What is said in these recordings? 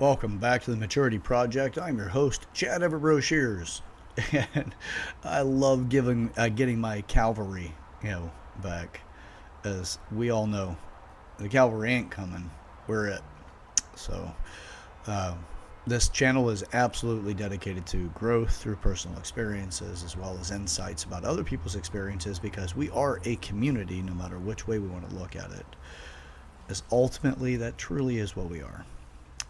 Welcome back to the Maturity Project. I'm your host, Chad Everbro Shears, and I love getting my cavalry, back. As we all know, the cavalry ain't coming. We're it. So, uh, this channel is absolutely dedicated to growth through personal experiences as well as insights about other people's experiences because we are a community no matter which way we want to look at it. As ultimately, that truly is what we are.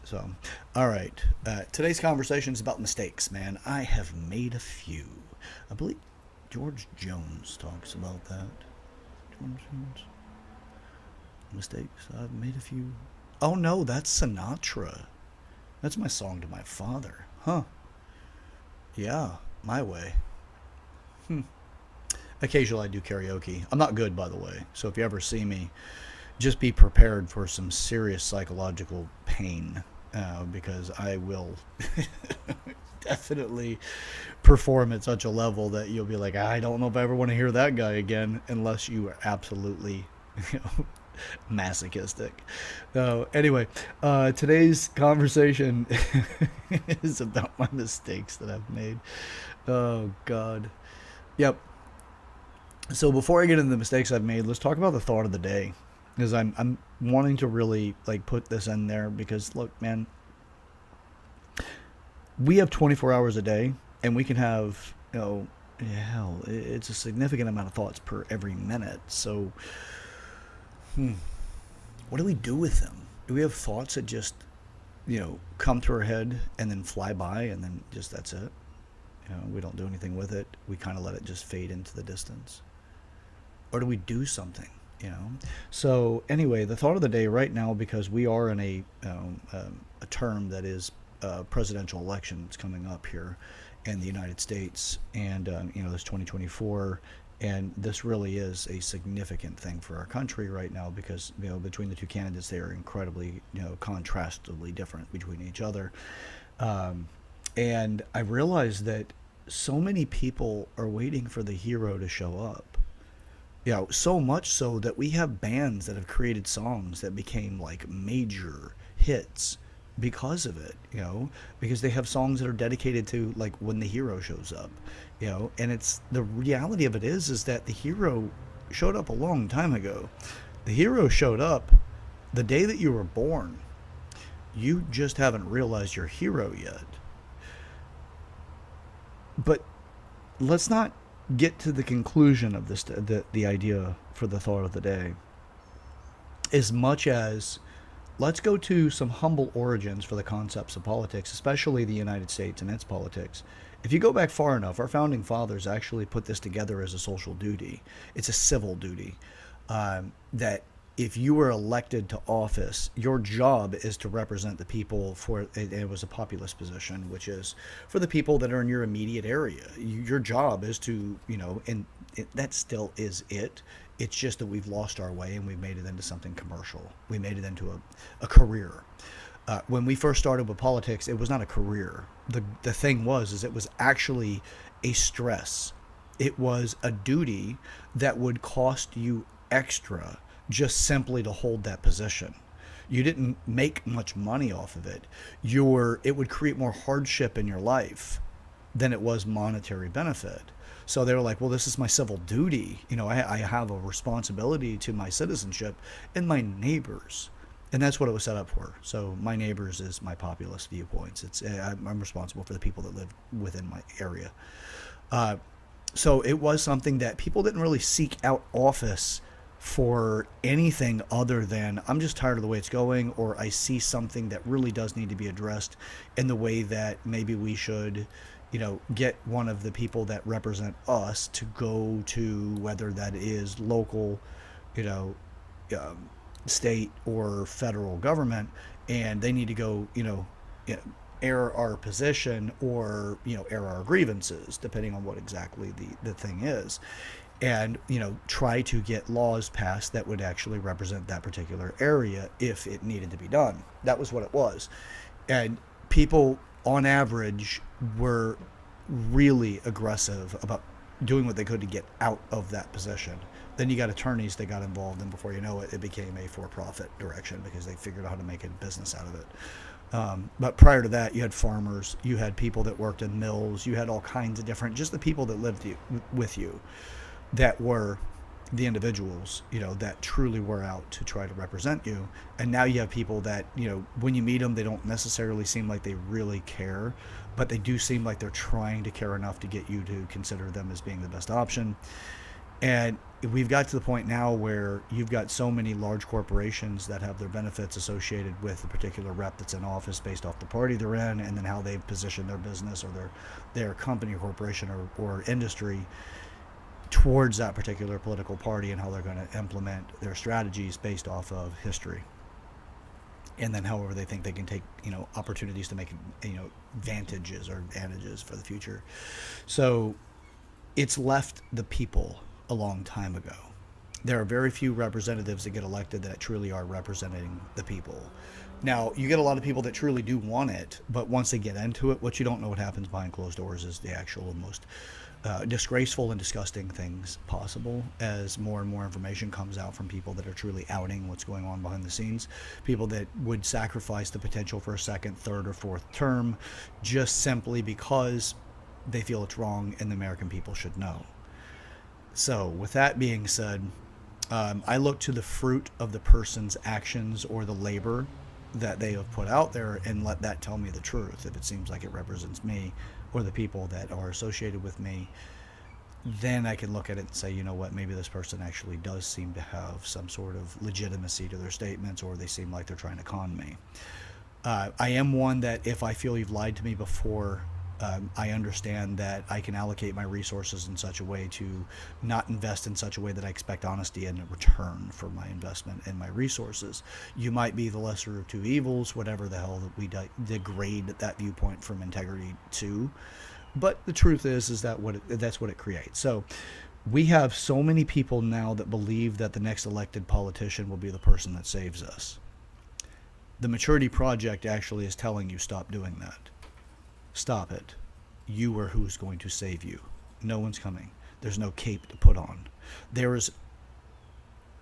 So, all right. Today's conversation is about mistakes, man. I have made a few. I believe George Jones talks about that. George Jones. Mistakes. I've made a few. Oh, no, that's Sinatra. That's my song to my father. Huh. Yeah, my way. Hmm. Occasionally I do karaoke. I'm not good, by the way. So if you ever see me, just be prepared for some serious psychological pain because I will definitely perform at such a level that you'll be like, I don't know if I ever want to hear that guy again, unless you are absolutely, you know, masochistic. So anyway, today's conversation is about my mistakes that I've made. Oh God. Yep. So before I get into the mistakes I've made, let's talk about the thought of the day, because I'm wanting to really like put this in there because look, man, we have 24 hours a day, and we can have hell, it's a significant amount of thoughts per every minute. So, what do we do with them? Do we have thoughts that just come to our head and then fly by, and then just that's it? We don't do anything with it. We kind of let it just fade into the distance, or do we do something? So anyway, the thought of the day right now, because we are in a term that is presidential elections coming up here in the United States, and this 2024, and this really is a significant thing for our country right now because between the two candidates, they are incredibly contrastively different between each other, and I realized that so many people are waiting for the hero to show up. So much so that we have bands that have created songs that became like major hits because of it, because they have songs that are dedicated to like when the hero shows up, and it's the reality of it is that the hero showed up a long time ago. The hero showed up the day that you were born. You just haven't realized you're hero yet. But let's not get to the conclusion of this, the idea for the thought of the day, as much as let's go to some humble origins for the concepts of politics, especially the United States and its politics. If you go back far enough, our founding fathers actually put this together as a social duty. It's a civil duty, that if you were elected to office, your job is to represent the people for, it was a populist position, which is for the people that are in your immediate area. Your job is to, and that still is it. It's just that we've lost our way and we've made it into something commercial. We made it into a career. When we first started with politics, it was not a career. The thing is it was actually a stress. It was a duty that would cost you extra just simply to hold that position. You didn't make much money off of it. It would create more hardship in your life than it was monetary benefit. So they were like, well, this is my civil duty. I have a responsibility to my citizenship and my neighbors. And that's what it was set up for. So my neighbors is my populist viewpoints. I'm responsible for the people that live within my area. So it was something that people didn't really seek out office for anything other than I'm just tired of the way it's going, or I see something that really does need to be addressed in the way that maybe we should, get one of the people that represent us to go to, whether that is local, you know, state or federal government, and they need to go, air our position or, air our grievances, depending on what exactly the thing is, and try to get laws passed that would actually represent that particular area if it needed to be done. That was what it was. And people on average were really aggressive about doing what they could to get out of that position, Then you got attorneys that got involved, and before you know it, it became a for-profit direction because they figured out how to make a business out of it. But prior to that, you had farmers, you had people that worked in mills, you had all kinds of different, just the people that lived with you that were the individuals, that truly were out to try to represent you. And now you have people that, when you meet them, they don't necessarily seem like they really care, but they do seem like they're trying to care enough to get you to consider them as being the best option. And we've got to the point now where you've got so many large corporations that have their benefits associated with a particular rep that's in office based off the party they're in, and then how they've positioned their business or their company or corporation or industry towards that particular political party, and how they're going to implement their strategies based off of history. And then however they think they can take, opportunities to make, advantages for the future. So it's left the people a long time ago. There are very few representatives that get elected that truly are representing the people. Now, you get a lot of people that truly do want it, but once they get into it, what you don't know what happens behind closed doors is the actual most disgraceful and disgusting things possible as more and more information comes out from people that are truly outing what's going on behind the scenes. People that would sacrifice the potential for a second, third, or fourth term just simply because they feel it's wrong and the American people should know. So, with that being said, I look to the fruit of the person's actions or the labor that they have put out there and let that tell me the truth. If it seems like it represents me or the people that are associated with me, then I can look at it and say, you know what, maybe this person actually does seem to have some sort of legitimacy to their statements, or they seem like they're trying to con me. I am one that if I feel you've lied to me before, I understand that I can allocate my resources in such a way to not invest in such a way that I expect honesty in return for my investment and my resources. You might be the lesser of two evils, whatever the hell that we degrade that viewpoint from integrity to. But the truth is that that's what it creates. So we have so many people now that believe that the next elected politician will be the person that saves us. The Maturity Project actually is telling you stop doing that. Stop it. You are who's going to save you. No one's coming. There's no cape to put on.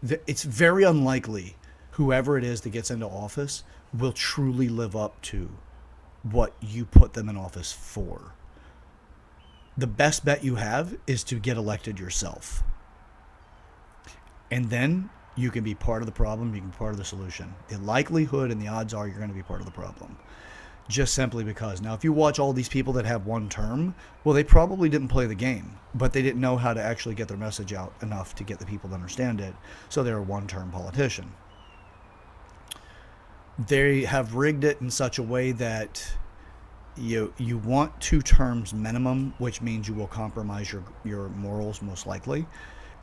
It's very unlikely whoever it is that gets into office will truly live up to what you put them in office for. The best bet you have is to get elected yourself. And then you can be part of the problem, you can be part of the solution. The likelihood and the odds are you're going to be part of the problem. Just simply because. Now, if you watch all these people that have one term, well, they probably didn't play the game, but they didn't know how to actually get their message out enough to get the people to understand it, so they're a one-term politician. They have rigged it in such a way that you want 2 terms minimum, which means you will compromise your morals most likely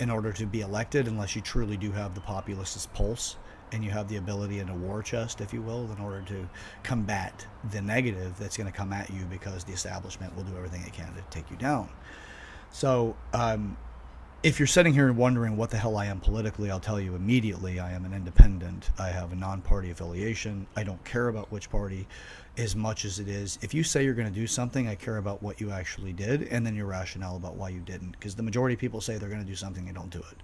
in order to be elected, unless you truly do have the populist's pulse and you have the ability in a war chest, if you will, in order to combat the negative that's going to come at you, because the establishment will do everything it can to take you down. So if you're sitting here wondering what the hell I am politically, I'll tell you immediately I am an independent. I have a non-party affiliation. I don't care about which party as much as it is. If you say you're going to do something, I care about what you actually did and then your rationale about why you didn't. Because the majority of people say they're going to do something and don't do it.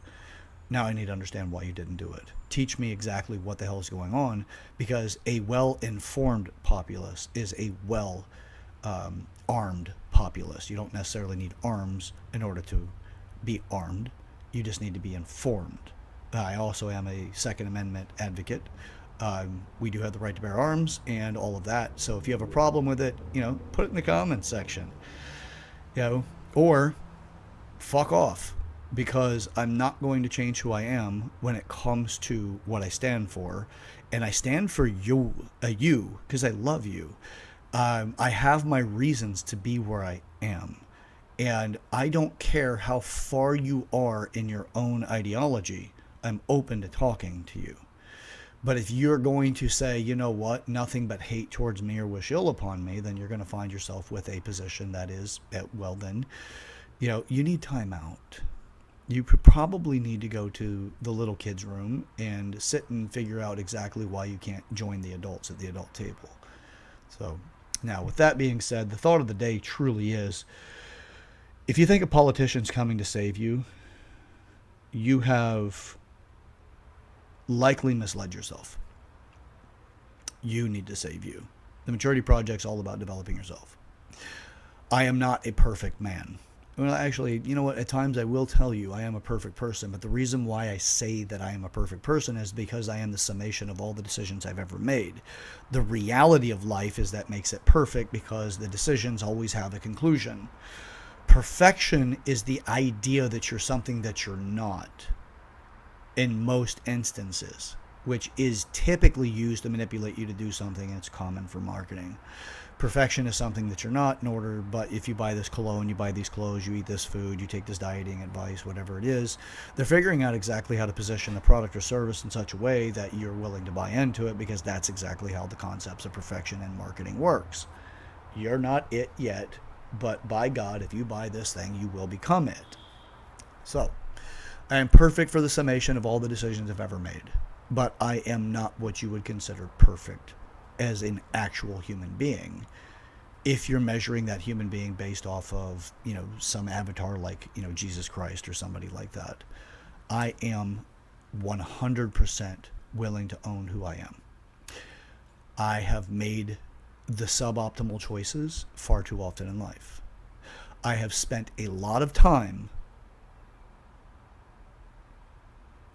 Now I need to understand why you didn't do it. Teach me exactly what the hell is going on, because a well-informed populace is a well-armed populace. You don't necessarily need arms in order to be armed. You just need to be informed. I also am a Second Amendment advocate. We do have the right to bear arms and all of that. So if you have a problem with it, put it in the comments section. Or fuck off. Because I'm not going to change who I am when it comes to what I stand for. And I stand for you, because I love you. I have my reasons to be where I am. And I don't care how far you are in your own ideology. I'm open to talking to you. But if you're going to say, you know what, nothing but hate towards me or wish ill upon me, then you're going to find yourself with a position that is, well then, you need time out. You probably need to go to the little kids' room and sit and figure out exactly why you can't join the adults at the adult table. So, now, with that being said, the thought of the day truly is, if you think a politician's coming to save you, you have likely misled yourself. You need to save you. The maturity project's all about developing yourself. I am not a perfect man. Well, actually, you know what? At times I will tell you I am a perfect person, but the reason why I say that I am a perfect person is because I am the summation of all the decisions I've ever made. The reality of life is that makes it perfect because the decisions always have a conclusion. Perfection is the idea that you're something that you're not in most instances, which is typically used to manipulate you to do something. It's common for marketing. Perfection is something that you're not in order, but if you buy this cologne, you buy these clothes, you eat this food, you take this dieting advice, whatever it is, they're figuring out exactly how to position the product or service in such a way that you're willing to buy into it, because that's exactly how the concepts of perfection and marketing works. You're not it yet, but by God, if you buy this thing, you will become it. So, I am perfect for the summation of all the decisions I've ever made, but I am not what you would consider perfect as an actual human being. If you're measuring that human being based off of, some avatar like, Jesus Christ or somebody like that, I am 100% willing to own who I am. I have made the suboptimal choices far too often in life. I have spent a lot of time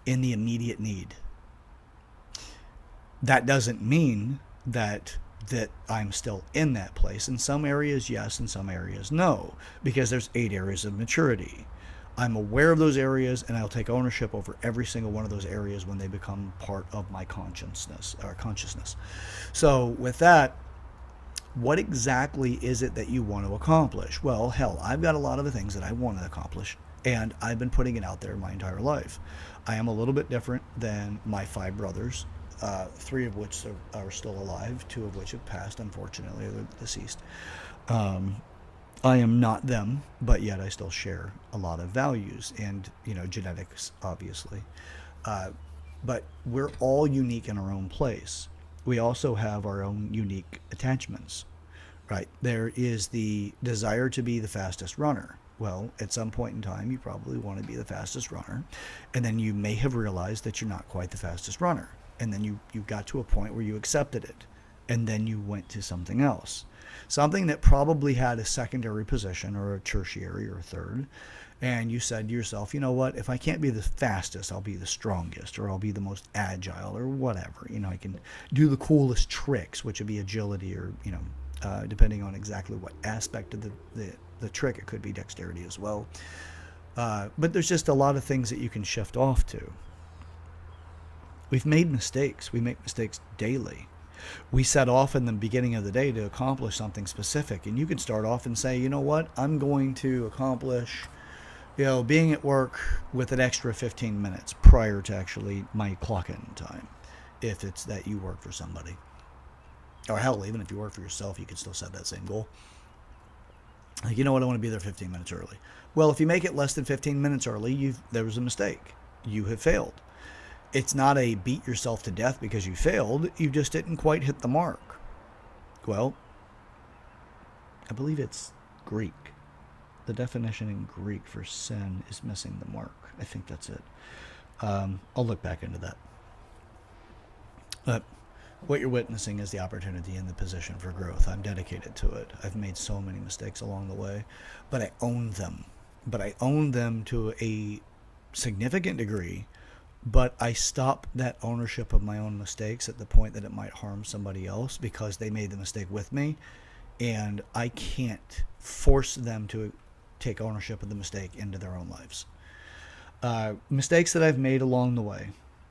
in the immediate need. That doesn't mean that I'm still in that place. In some areas, yes. In some areas, no. Because there's 8 areas of maturity. I'm aware of those areas, and I'll take ownership over every single one of those areas when they become part of my consciousness. So with that, what exactly is it that you want to accomplish? Well, hell, I've got a lot of the things that I want to accomplish, and I've been putting it out there my entire life. I am a little bit different than my 5 brothers, 3 of which are still alive, 2 of which have passed, unfortunately, they're deceased. I am not them, but yet I still share a lot of values and, genetics, obviously. But we're all unique in our own place. We also have our own unique attachments, right? There is the desire to be the fastest runner. Well, at some point in time, you probably want to be the fastest runner. And then you may have realized that you're not quite the fastest runner. And then you got to a point where you accepted it. And then you went to something else. Something that probably had a secondary position or a tertiary or a third. And you said to yourself, you know what, if I can't be the fastest, I'll be the strongest, or I'll be the most agile, or whatever. I can do the coolest tricks, which would be agility, or, depending on exactly what aspect of the trick, it could be dexterity as well. But there's just a lot of things that you can shift off to. We've made mistakes. We make mistakes daily. We set off in the beginning of the day to accomplish something specific, and you can start off and say, you know what, I'm going to accomplish being at work with an extra 15 minutes prior to actually my clock-in time, if it's that you work for somebody. Or hell, even if you work for yourself, you can still set that same goal. Like, you know what, I want to be there 15 minutes early. Well, if you make it less than 15 minutes early, there was a mistake. You have failed. It's not a beat yourself to death because you failed. You just didn't quite hit the mark. Well, I believe it's Greek. The definition in Greek for sin is missing the mark. I think that's it. I'll look back into that. But what you're witnessing is the opportunity and the position for growth. I'm dedicated to it. I've made so many mistakes along the way, but I own them. But I own them to a significant degree, but I stop that ownership of my own mistakes at the point that it might harm somebody else because they made the mistake with me, and I can't force them to take ownership of the mistake into their own lives. Mistakes that I've made along the way,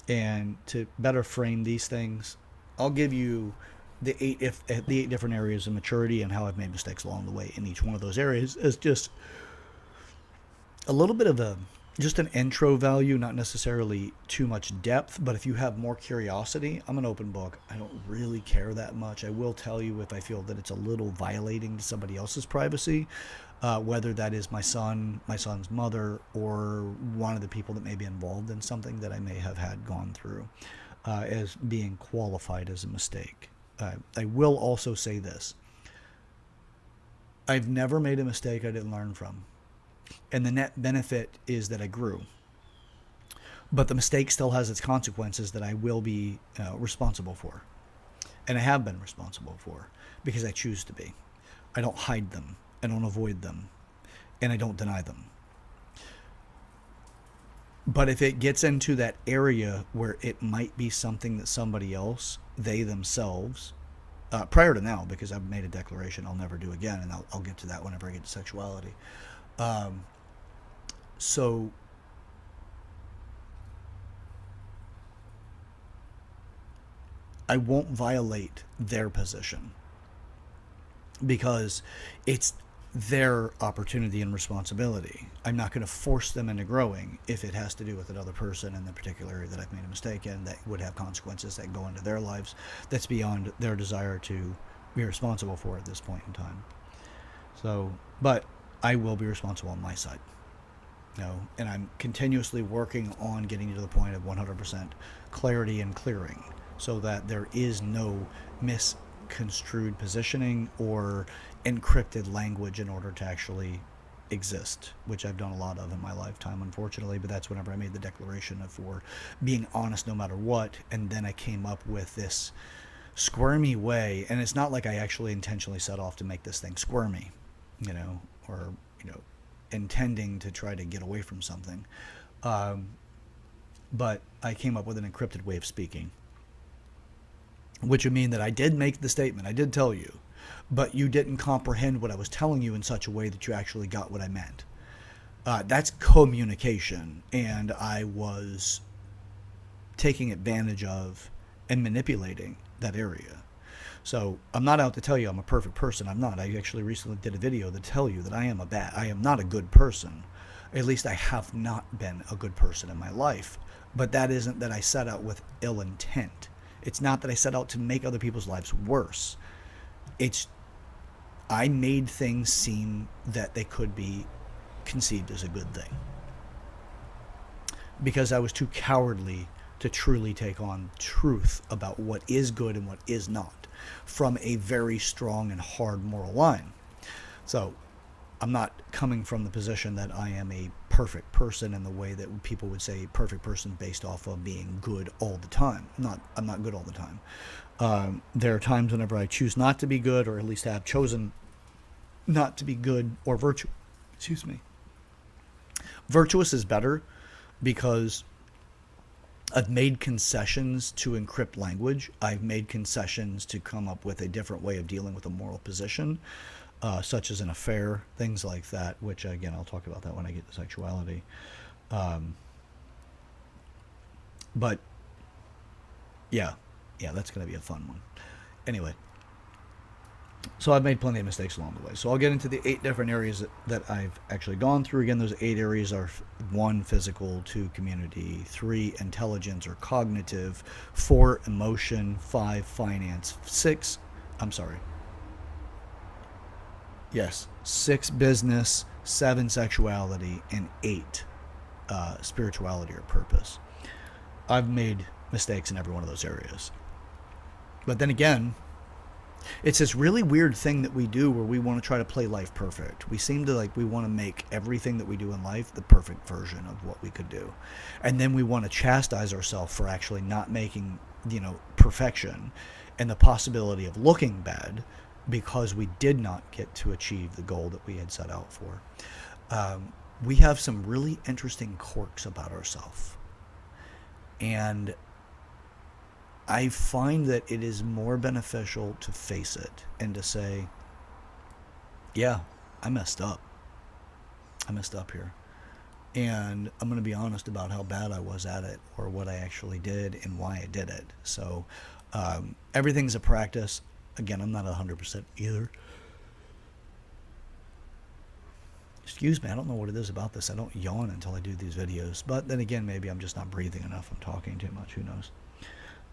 and to better frame these things, I'll give you the 8 different areas of maturity and how I've made mistakes along the way in each one of those areas as just a little bit of just an intro value, not necessarily too much depth, but if you have more curiosity, I'm an open book. I don't really care that much. I will tell you if I feel that it's a little violating to somebody else's privacy, whether that is my son, my son's mother, or one of the people that may be involved in something that I may have had gone through as being qualified as a mistake. I will also say this. I've never made a mistake I didn't learn from. And the net benefit is that I grew. But the mistake still has its consequences that I will be responsible for. And I have been responsible for because I choose to be. I don't hide them. I don't avoid them. And I don't deny them. But if it gets into that area where it might be something that somebody else, they themselves, prior to now, because I've made a declaration I'll never do again, and I'll get to that whenever I get to sexuality. Um, so I won't violate their position because it's their opportunity and responsibility. I'm not going to force them into growing if it has to do with another person in the particular area that I've made a mistake in that would have consequences that go into their lives that's beyond their desire to be responsible for at this point in time. So, but I will be responsible on my side. And I'm continuously working on getting to the point of 100% clarity and clearing so that there is no misconstrued positioning or encrypted language in order to actually exist, which I've done a lot of in my lifetime, unfortunately. But that's whenever I made the declaration for being honest no matter what. And then I came up with this squirmy way. And it's not like I actually intentionally set off to make this thing squirmy, or, intending to try to get away from something. But I came up with an encrypted way of speaking, which would mean that I did make the statement, I did tell you, but you didn't comprehend what I was telling you in such a way that you actually got what I meant. That's communication, and I was taking advantage of and manipulating that area. So I'm not out to tell you I'm a perfect person. I'm not. I actually recently did a video to tell you that I am not a good person. At least I have not been a good person in my life. But that isn't that I set out with ill intent. It's not that I set out to make other people's lives worse. I made things seem that they could be conceived as a good thing. Because I was too cowardly to truly take on truth about what is good and what is not from a very strong and hard moral line. So I'm not coming from the position that I am a perfect person in the way that people would say perfect person based off of being good all the time. I'm not good all the time. There are times whenever I choose not to be good, or at least have chosen not to be good or virtuous. Excuse me. Virtuous is better because I've made concessions to encrypt language. I've made concessions to come up with a different way of dealing with a moral position, such as an affair, things like that, which, again, I'll talk about that when I get to sexuality. But, yeah, that's going to be a fun one. Anyway, so I've made plenty of mistakes along the way. So I'll get into the 8 different areas that I've actually gone through. Again, those 8 areas are 1, physical, 2, community, 3, intelligence or cognitive, 4, emotion, 5, finance, 6, 6, business, 7, sexuality, and 8, spirituality or purpose. I've made mistakes in every one of those areas. But then again, it's this really weird thing that we do where we want to try to play life perfect. We seem to we want to make everything that we do in life the perfect version of what we could do. And then we want to chastise ourselves for actually not making, perfection and the possibility of looking bad because we did not get to achieve the goal that we had set out for. We have some really interesting quirks about ourselves. And I find that it is more beneficial to face it and to say, yeah, I messed up. I messed up here. And I'm going to be honest about how bad I was at it or what I actually did and why I did it. So everything's a practice. Again, I'm not 100% either. Excuse me, I don't know what it is about this. I don't yawn until I do these videos. But then again, maybe I'm just not breathing enough. I'm talking too much. Who knows?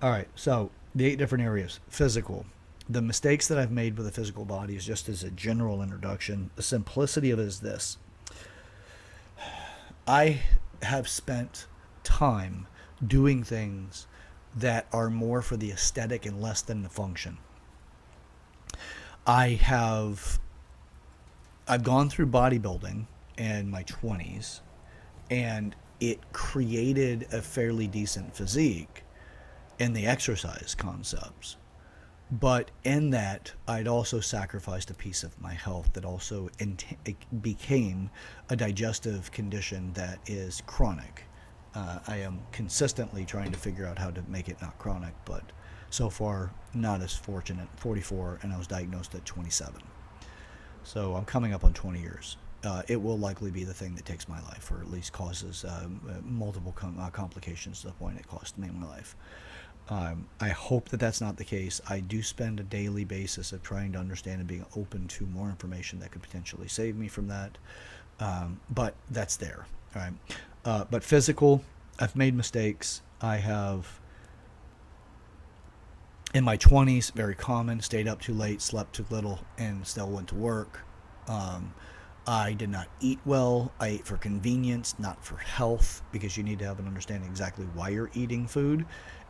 All right, so the 8 different areas. Physical. The mistakes that I've made with the physical body is just as a general introduction. The simplicity of it is this. I have spent time doing things that are more for the aesthetic and less than the function. I've gone through bodybuilding in my 20s, and it created a fairly decent physique in the exercise concepts. But in that, I'd also sacrificed a piece of my health that also it became a digestive condition that is chronic. I am consistently trying to figure out how to make it not chronic, but so far, not as fortunate. 44, and I was diagnosed at 27. So I'm coming up on 20 years. It will likely be the thing that takes my life, or at least causes multiple complications to the point it cost me my life. I hope that that's not the case. I do spend a daily basis of trying to understand and being open to more information that could potentially save me from that. But that's there. All right. But physical, I've made mistakes. I have, in my 20s, very common, stayed up too late, slept too little, and still went to work. Um, I did not eat well. I ate for convenience, not for health, because you need to have an understanding exactly why you're eating food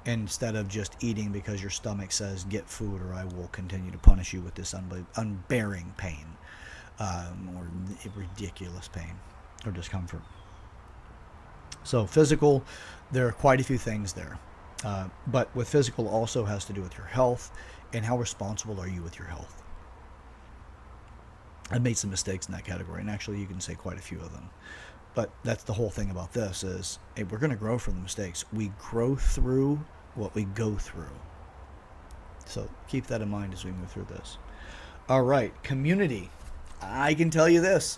instead of just eating because your stomach says get food or I will continue to punish you with this unbearing pain, or ridiculous pain or discomfort. So physical, there are quite a few things there. But with physical also has to do with your health and how responsible are you with your health. I've made some mistakes in that category, and actually you can say quite a few of them. But that's the whole thing about this is, hey, we're going to grow from the mistakes. We grow through what we go through. So keep that in mind as we move through this. All right, community. I can tell you this.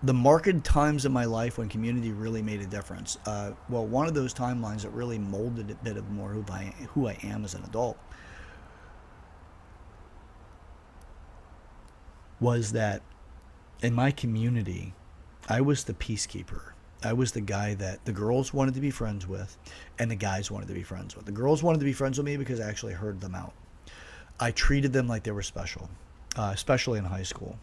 The marked times in my life when community really made a difference. Well, one of those timelines that really molded a bit of more who I am as an adult was that in my community, I was the peacekeeper. I was the guy that the girls wanted to be friends with and the guys wanted to be friends with. The girls wanted to be friends with me because I actually heard them out. I treated them like they were special, especially in high school,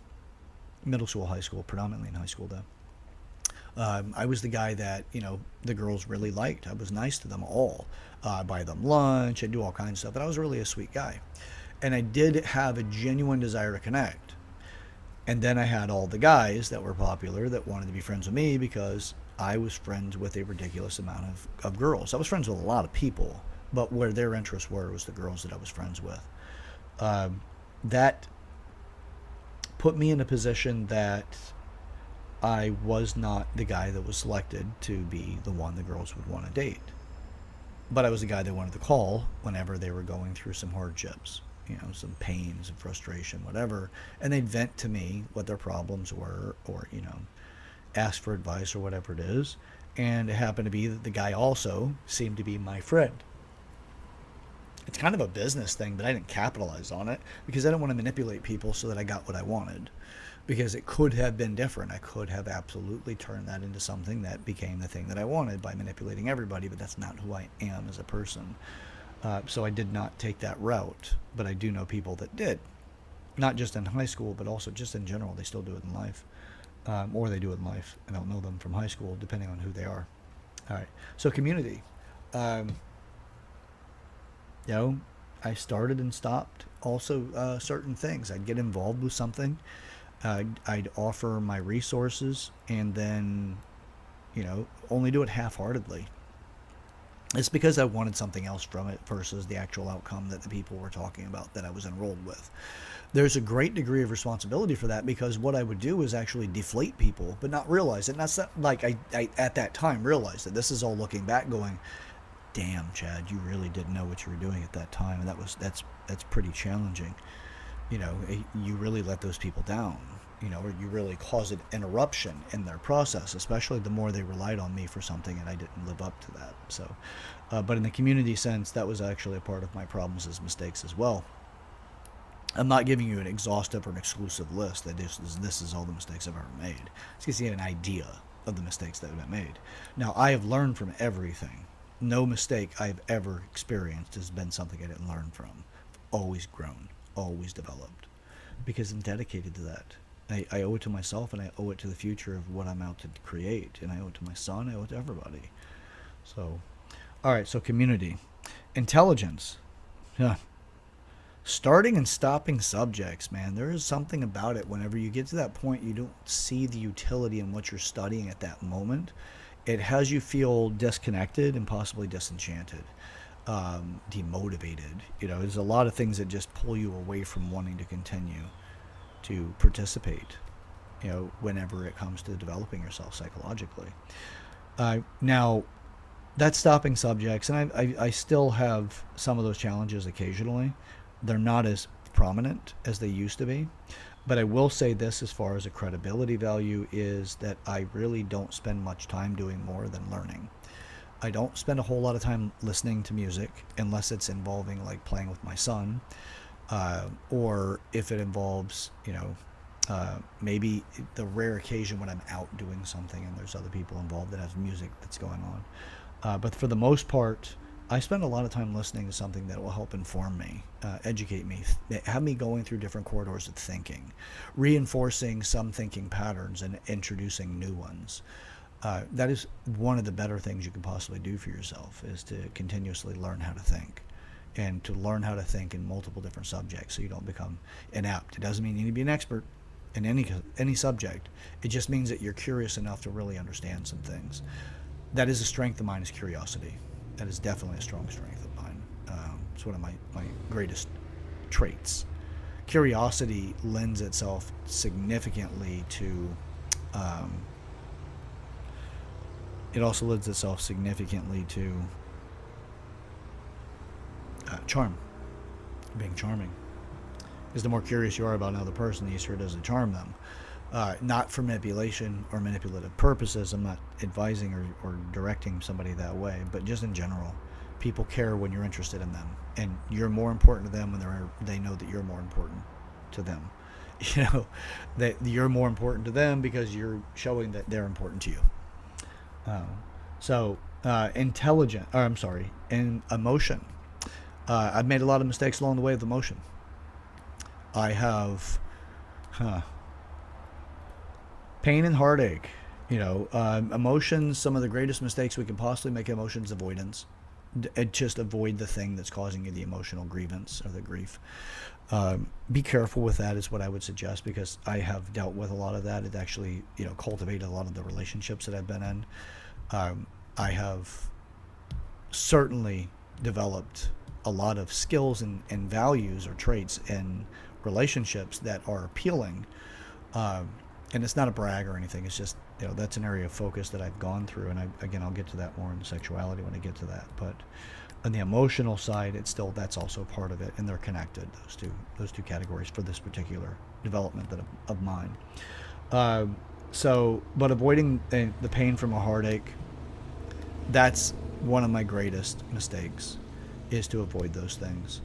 middle school, high school, predominantly in high school though. I was the guy that, the girls really liked. I was nice to them all. I buy them lunch, I do all kinds of stuff, but I was really a sweet guy. And I did have a genuine desire to connect. And then I had all the guys that were popular that wanted to be friends with me because I was friends with a ridiculous amount of girls. I was friends with a lot of people, but where their interests were was the girls that I was friends with. That put me in a position that I was not the guy that was selected to be the one the girls would want to date. But I was the guy they wanted to call whenever they were going through some hardships, some pain, some frustration, whatever. And they'd vent to me what their problems were or, ask for advice or whatever it is. And it happened to be that the guy also seemed to be my friend. It's kind of a business thing, but I didn't capitalize on it because I didn't want to manipulate people so that I got what I wanted. Because it could have been different. I could have absolutely turned that into something that became the thing that I wanted by manipulating everybody, but that's not who I am as a person. So I did not take that route, but I do know people that did. Not just in high school, but also just in general. They still do it in life. Or they do it in life. I don't know them from high school, depending on who they are. All right. So community. I started and stopped also certain things. I'd get involved with something. I'd offer my resources and then, only do it half-heartedly. It's because I wanted something else from it versus the actual outcome that the people were talking about that I was enrolled with. There's a great degree of responsibility for that because what I would do is actually deflate people, but not realize it. And that's not like I at that time realized that this is all looking back going, damn, Chad, you really didn't know what you were doing at that time. And that's pretty challenging. You really let those people down, or you really caused an interruption in their process, especially the more they relied on me for something and I didn't live up to that. So, but in the community sense, that was actually a part of my problems as mistakes as well. I'm not giving you an exhaustive or an exclusive list that this is all the mistakes I've ever made. It's just to get an idea of the mistakes that have been made. Now, I have learned from everything. No mistake I've ever experienced has been something I didn't learn from. I've always grown, always developed, because I'm dedicated to that. I owe it to myself, and I owe it to the future of what I'm out to create, and I owe it to my son, I owe it to everybody. So, all right, so community. Intelligence. Yeah. Starting and stopping subjects, man, there is something about it. Whenever you get to that point, you don't see the utility in what you're studying at that moment. It has you feel disconnected and possibly disenchanted, demotivated. There's a lot of things that just pull you away from wanting to continue to participate, whenever it comes to developing yourself psychologically. Now, that's stopping subjects, and I still have some of those challenges occasionally. They're not as prominent as they used to be. But I will say this as far as a credibility value is that I really don't spend much time doing more than learning. I don't spend a whole lot of time listening to music unless it's involving like playing with my son, or if it involves, maybe the rare occasion when I'm out doing something and there's other people involved that has music that's going on. But for the most part, I spend a lot of time listening to something that will help inform me, educate me, have me going through different corridors of thinking, reinforcing some thinking patterns and introducing new ones. That is one of the better things you can possibly do for yourself, is to continuously learn how to think, and to learn how to think in multiple different subjects so you don't become inept. It doesn't mean you need to be an expert in any subject. It just means that you're curious enough to really understand some things. That is a strength of mine, is curiosity. That is definitely a strong strength of mine. It's one of my greatest traits. Curiosity lends itself significantly to, it also lends itself significantly to charm, being charming. Because the more curious you are about another person, the easier it is to charm them. Not for manipulation or manipulative purposes. I'm not advising or directing somebody that way, but just in general, people care when you're interested in them, and you're more important to them when they know that you're more important to them. That you're more important to them because you're showing that they're important to you. Intelligent, or I'm sorry, in emotion. I've made a lot of mistakes along the way with emotion. I have, pain and heartache. Emotions. Some of the greatest mistakes we can possibly make, emotions avoidance. Just avoid the thing that's causing you the emotional grievance or the grief. Be careful with that is what I would suggest, because I have dealt with a lot of that. It actually, cultivated a lot of the relationships that I've been in. I have certainly developed a lot of skills and values or traits in relationships that are appealing. And it's not a brag or anything. It's just, that's an area of focus that I've gone through. And I'll get to that more in sexuality when I get to that. But on the emotional side, that's also part of it, and they're connected. Those two categories for this particular development of mine. But avoiding the pain from a heartache, that's one of my greatest mistakes, is to avoid those things.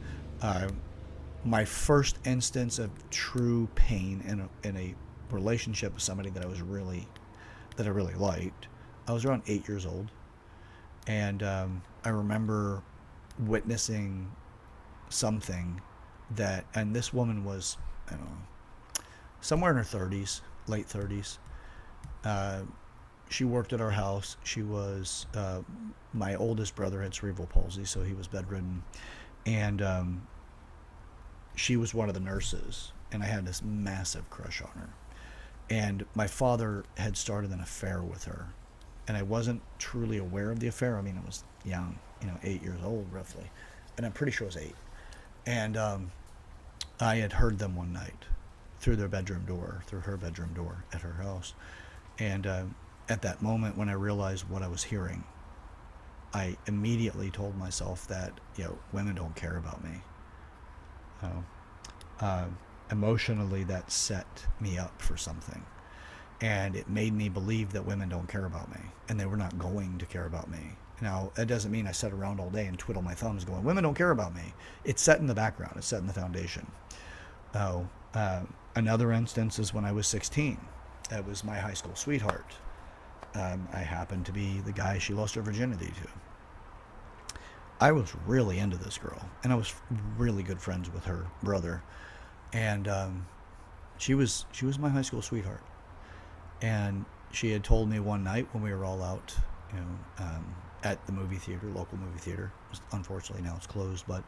My first instance of true pain in a relationship with somebody that I really liked, I was around 8 years old, and I remember witnessing something and this woman was, I don't know, somewhere in her 30s, late 30s. She worked at our house. She was, my oldest brother had cerebral palsy, so he was bedridden, and she was one of the nurses, and I had this massive crush on her. And my father had started an affair with her, and I wasn't truly aware of the affair. I mean, I was young, 8 years old roughly, and I'm pretty sure it was 8. And I had heard them one night through her bedroom door at her house. And at that moment, when I realized what I was hearing, I immediately told myself that, women don't care about me. Emotionally, that set me up for something, and it made me believe that women don't care about me, and they were not going to care about me. Now, that doesn't mean I sit around all day and twiddle my thumbs going, women don't care about me. It's set in the background. It's set in the foundation. Another instance is when I was 16. It was my high school sweetheart. I happened to be the guy she lost her virginity to. I was really into this girl, and I was really good friends with her brother. And she was my high school sweetheart. And she had told me one night when we were all out, at the movie theater, local movie theater. Unfortunately, now it's closed, but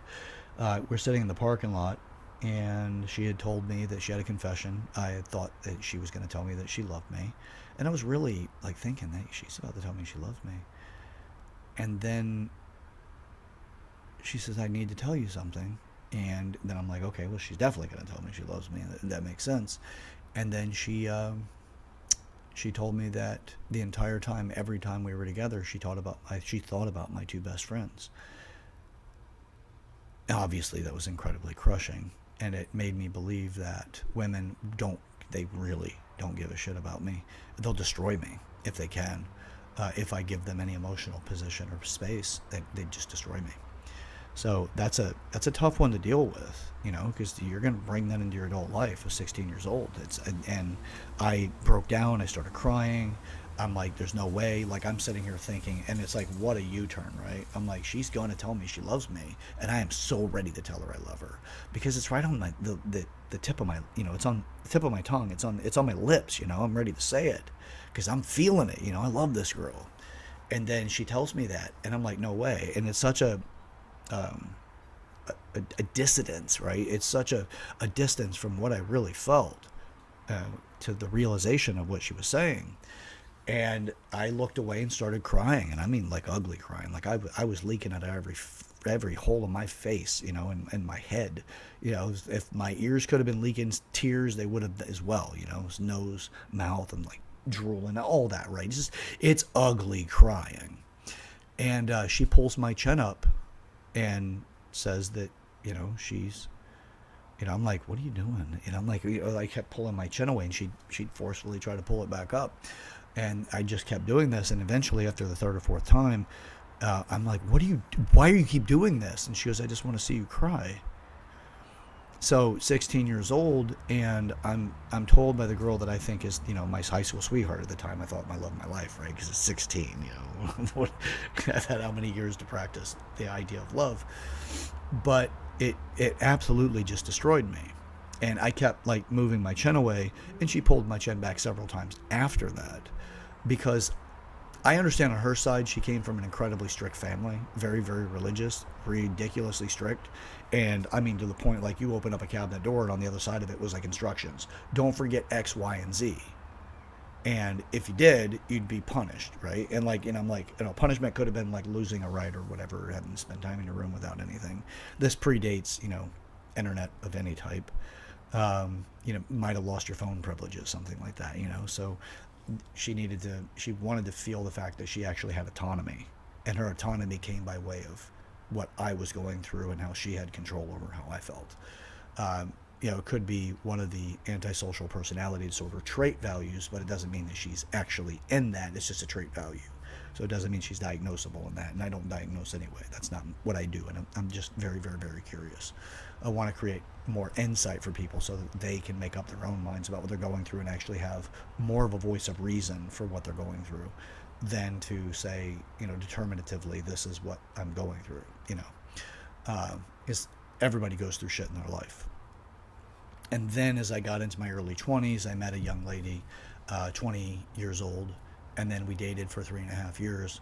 we're sitting in the parking lot, and she had told me that she had a confession. I had thought that she was going to tell me that she loved me, and I was really like thinking that she's about to tell me she loves me. And then she says, I need to tell you something. And then I'm like, okay, well, she's definitely going to tell me she loves me. That makes sense. And then she told me that the entire time, every time we were together, she thought about my two best friends. Obviously, that was incredibly crushing, and it made me believe that women they really don't give a shit about me. They'll destroy me if they can. If I give them any emotional position or space, they just destroy me. So that's a tough one to deal with, because you're going to bring that into your adult life at 16 years old. And I broke down. I started crying. I'm like, there's no way. Like, I'm sitting here thinking, and it's like, what a U-turn, right? I'm like, she's going to tell me she loves me, and I am so ready to tell her I love her, because it's right on the tip of my, it's on the tip of my tongue. It's on my lips. I'm ready to say it because I'm feeling it. I love this girl. And then she tells me that, and I'm like, no way. And it's such um, a dissidence, right? It's such a distance from what I really felt to the realization of what she was saying. And I looked away and started crying, and I mean like ugly crying. Like I was leaking out of every hole in my face, and my head. If my ears could have been leaking tears, they would have as well. Nose, mouth, and like drooling, all that, right? It's ugly crying. And she pulls my chin up and says that, she's, I'm like, what are you doing? And I'm like, I kept pulling my chin away, and she'd forcefully try to pull it back up. And I just kept doing this. And eventually, after the third or fourth time, I'm like, why do you keep doing this? And she goes, I just want to see you cry. So 16 years old, and I'm told by the girl that I think is, my high school sweetheart at the time. I thought my love of my life, right? Because it's 16, I've had how many years to practice the idea of love. But it absolutely just destroyed me. And I kept like moving my chin away, and she pulled my chin back several times after that, because I understand on her side, she came from an incredibly strict family, very, very religious, ridiculously strict. And I mean, to the point, like, you open up a cabinet door, and on the other side of it was like instructions. Don't forget X, Y, and Z. And if you did, you'd be punished, right? And like, I'm like, punishment could have been like losing a right or whatever, having to spend time in your room without anything. This predates, internet of any type. Might have lost your phone privileges, something like that, So she wanted to feel the fact that she actually had autonomy, and her autonomy came by way of what I was going through and how she had control over how I felt. It could be one of the antisocial personality disorder trait values, but it doesn't mean that she's actually in that. It's just a trait value. So it doesn't mean she's diagnosable in that, and I don't diagnose anyway. That's not what I do, and I'm just very, very, very curious. I want to create more insight for people so that they can make up their own minds about what they're going through and actually have more of a voice of reason for what they're going through than to say, determinatively, this is what I'm going through, is everybody goes through shit in their life. And then as I got into my early 20s, I met a young lady, 20 years old, and then we dated for 3.5 years.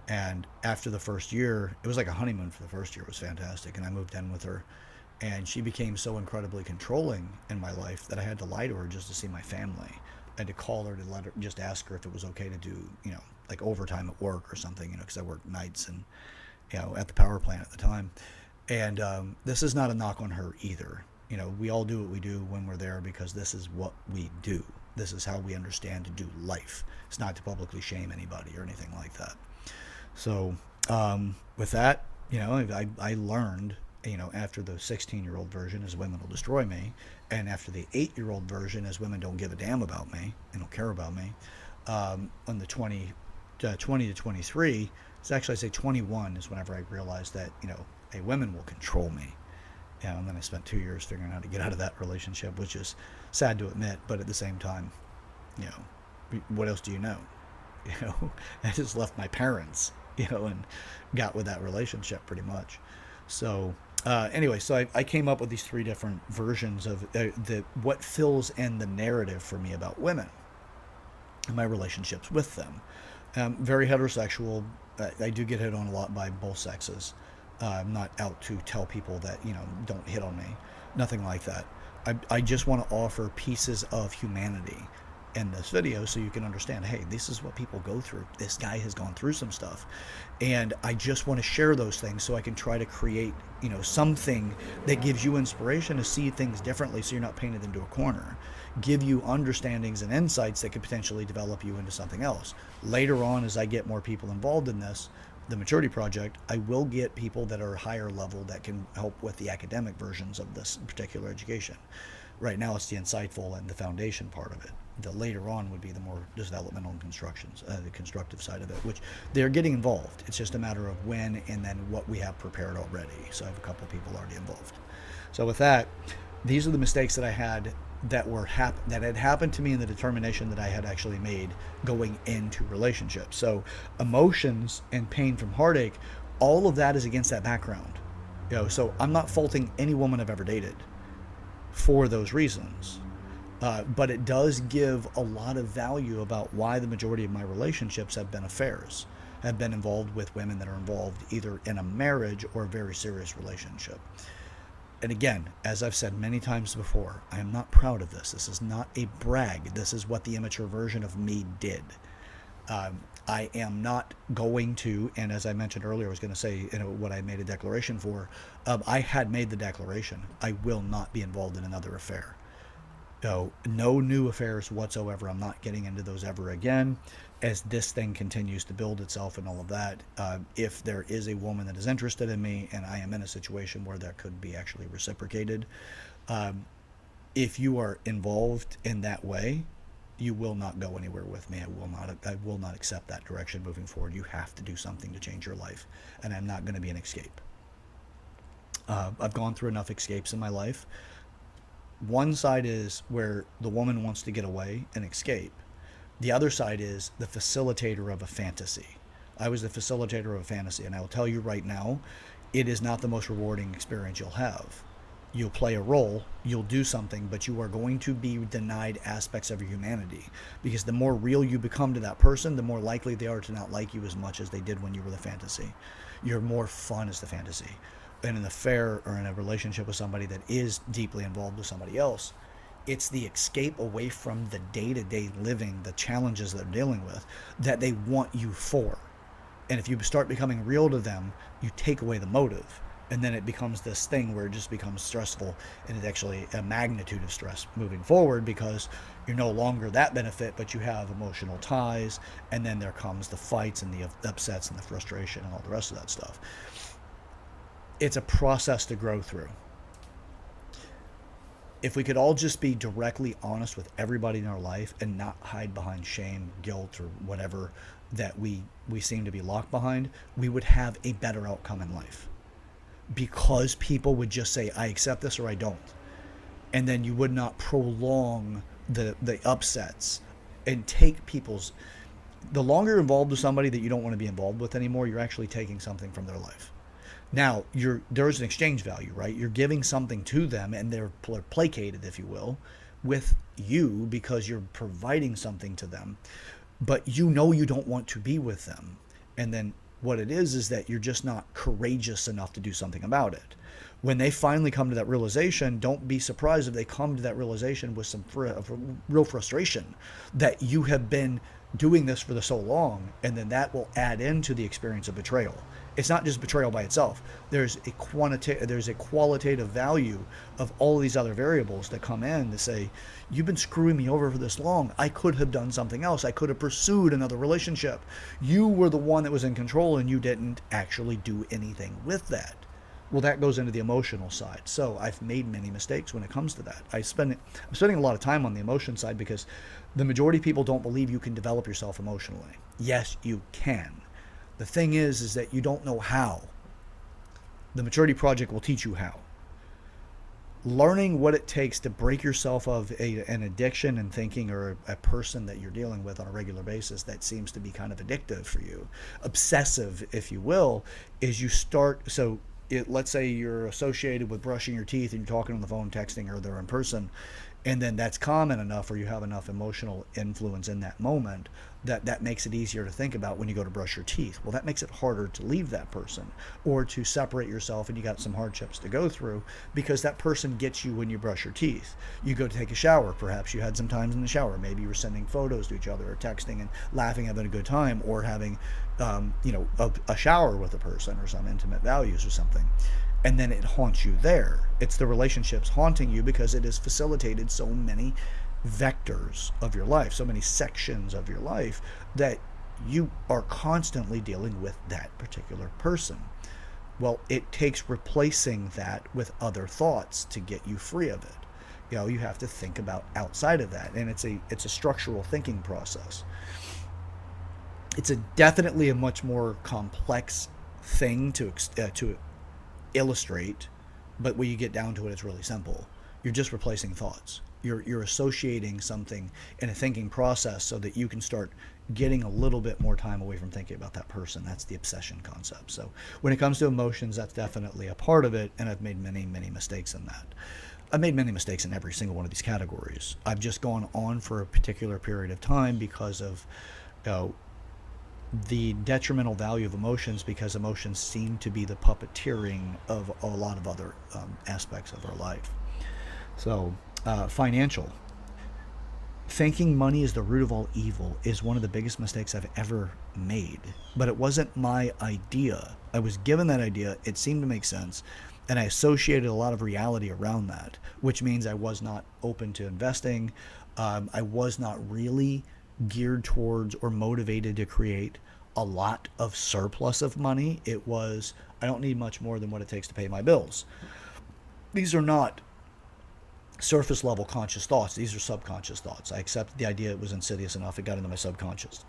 And after the first year, it was like a honeymoon for the first year. It was fantastic. And I moved in with her. And she became so incredibly controlling in my life that I had to lie to her just to see my family. I had to call her to just ask her if it was okay to do, like overtime at work or something, because I worked nights and, at the power plant at the time. And this is not a knock on her either. We all do what we do when we're there because this is what we do. This is how we understand to do life. It's not to publicly shame anybody or anything like that. So with that, I learned, after the 16-year-old version is women will destroy me, and after the 8-year-old version is women don't give a damn about me and don't care about me. On the 20 to 23, it's actually, I say 21 is whenever I realized that, hey, women will control me. And then I spent 2 years figuring out how to get out of that relationship, which is sad to admit, but at the same time, what else do you know? I just left my parents, and got with that relationship pretty much. So anyway, so I came up with these 3 different versions of what fills in the narrative for me about women and my relationships with them. Very heterosexual, I do get hit on a lot by both sexes. I'm not out to tell people that, don't hit on me. Nothing like that. I just want to offer pieces of humanity in this video so you can understand, hey, this is what people go through. This guy has gone through some stuff. And I just want to share those things so I can try to create, something that gives you inspiration to see things differently so you're not painted into a corner. Give you understandings and insights that could potentially develop you into something else. Later on, as I get more people involved in this, the maturity project, I will get people that are higher level that can help with the academic versions of this particular education. Right now it's the insightful and the foundation part of it. The later on would be the more developmental and the constructive side of it, which they're getting involved. It's just a matter of when and then what we have prepared already. So I have a couple people already involved. So with that, these are the mistakes that I had that had happened to me, and the determination that I had actually made going into relationships. So emotions and pain from heartache, all of that is against that background. So I'm not faulting any woman I've ever dated for those reasons. But it does give a lot of value about why the majority of my relationships have been affairs, have been involved with women that are involved either in a marriage or a very serious relationship. And again, as I've said many times before, I am not proud of this. This is not a brag. This is what the immature version of me did. I am not going to, and as I mentioned earlier, I was going to say, what I made a declaration for. I had made the declaration. I will not be involved in another affair. No new affairs whatsoever. I'm not getting into those ever again as this thing continues to build itself and all of that. If there is a woman that is interested in me and I am in a situation where that could be actually reciprocated, if you are involved in that way, you will not go anywhere with me. I will not accept that direction moving forward. You have to do something to change your life, and I'm not going to be an escape. I've gone through enough escapes in my life. One side is where the woman wants to get away and escape. The other side is the facilitator of a fantasy. I was the facilitator of a fantasy, and I will tell you right now, it is not the most rewarding experience you'll have. You'll play a role, you'll do something, but you are going to be denied aspects of your humanity, because the more real you become to that person, the more likely they are to not like you as much as they did when you were the fantasy. You're more fun as the fantasy. In an affair or in a relationship with somebody that is deeply involved with somebody else, it's the escape away from the day-to-day living, the challenges that they're dealing with, that they want you for. And if you start becoming real to them, you take away the motive. And then it becomes this thing where it just becomes stressful, and it's actually a magnitude of stress moving forward, because you're no longer that benefit, but you have emotional ties, and then there comes the fights and the upsets and the frustration and all the rest of that stuff. It's a process to grow through. If we could all just be directly honest with everybody in our life and not hide behind shame, guilt, or whatever that we seem to be locked behind, we would have a better outcome in life. Because people would just say, I accept this or I don't. And then you would not prolong the upsets and take people's... The longer you're involved with somebody that you don't want to be involved with anymore, you're actually taking something from their life. Now, there's an exchange value, right? You're giving something to them, and they're placated, if you will, with you because you're providing something to them. But you don't want to be with them. And then what it is that you're just not courageous enough to do something about it. When they finally come to that realization, don't be surprised if they come to that realization with some real frustration that you have been doing this for so long, and then that will add into the experience of betrayal. It's not just betrayal by itself. There's a qualitative value of all these other variables that come in to say, you've been screwing me over for this long. I could have done something else. I could have pursued another relationship. You were the one that was in control, and you didn't actually do anything with that. Well, that goes into the emotional side. So I've made many mistakes when it comes to that. I'm spending a lot of time on the emotion side because the majority of people don't believe you can develop yourself emotionally. Yes, you can. The thing is that you don't know how. The Maturity Project will teach you how. Learning what it takes to break yourself of an addiction and thinking, or a person that you're dealing with on a regular basis that seems to be kind of addictive for you, obsessive, if you will, is you start... let's say you're associated with brushing your teeth and you're talking on the phone, texting, or they're in person, And then that's common enough, or you have enough emotional influence in that moment, that makes it easier to think about when you go to brush your teeth. Well, that makes it harder to leave that person or to separate yourself, and you got some hardships to go through because that person gets you when you brush your teeth. You go to take a shower, perhaps you had some times in the shower, maybe you were sending photos to each other or texting and laughing, having a good time, or having a shower with a person or some intimate values or something, and then it haunts you there. It's the relationships haunting you because it has facilitated so many vectors of your life, so many sections of your life, that you are constantly dealing with that particular person. Well, it takes replacing that with other thoughts to get you free of it. You have to think about outside of that, and it's a structural thinking process. It's definitely a much more complex thing to illustrate, but when you get down to it, it's really simple. You're just replacing thoughts. You're associating something in a thinking process so that you can start getting a little bit more time away from thinking about that person. That's the obsession concept. So when it comes to emotions, that's definitely a part of it, and I've made many, many mistakes in that. I've made many mistakes in every single one of these categories. I've just gone on for a particular period of time because of you know, the detrimental value of emotions, because emotions seem to be the puppeteering of a lot of other aspects of our life. So, financial. Thinking money is the root of all evil is one of the biggest mistakes I've ever made. But it wasn't my idea. I was given that idea, it seemed to make sense, and I associated a lot of reality around that, which means I was not open to investing. I was not really geared towards or motivated to create a lot of surplus of money. It was, I don't need much more than what it takes to pay my bills. These are not surface level conscious thoughts. These are subconscious thoughts. I accepted the idea, it was insidious enough, it got into my subconscious.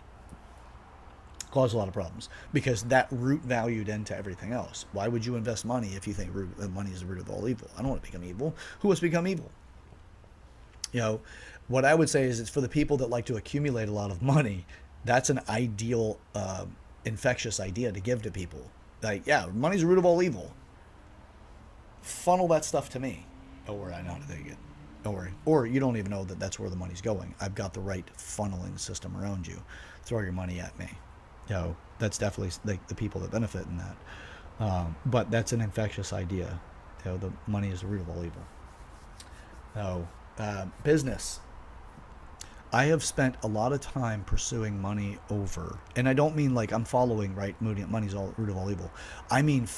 Caused a lot of problems because that root valued into everything else. Why would you invest money if you think money is the root of all evil? I don't want to become evil. Who wants to become evil? You know, what I would say is it's for the people that like to accumulate a lot of money. That's an ideal, infectious idea to give to people. Like, yeah, money's the root of all evil. Funnel that stuff to me. Don't worry, I know how to take it. Don't worry. Or you don't even know that that's where the money's going. I've got the right funneling system around you. Throw your money at me. That's definitely like the people that benefit in that. But that's an infectious idea. The money is the root of all evil. Business. I have spent a lot of time pursuing money over, and I don't mean like I'm following right. Money's all root of all evil. I mean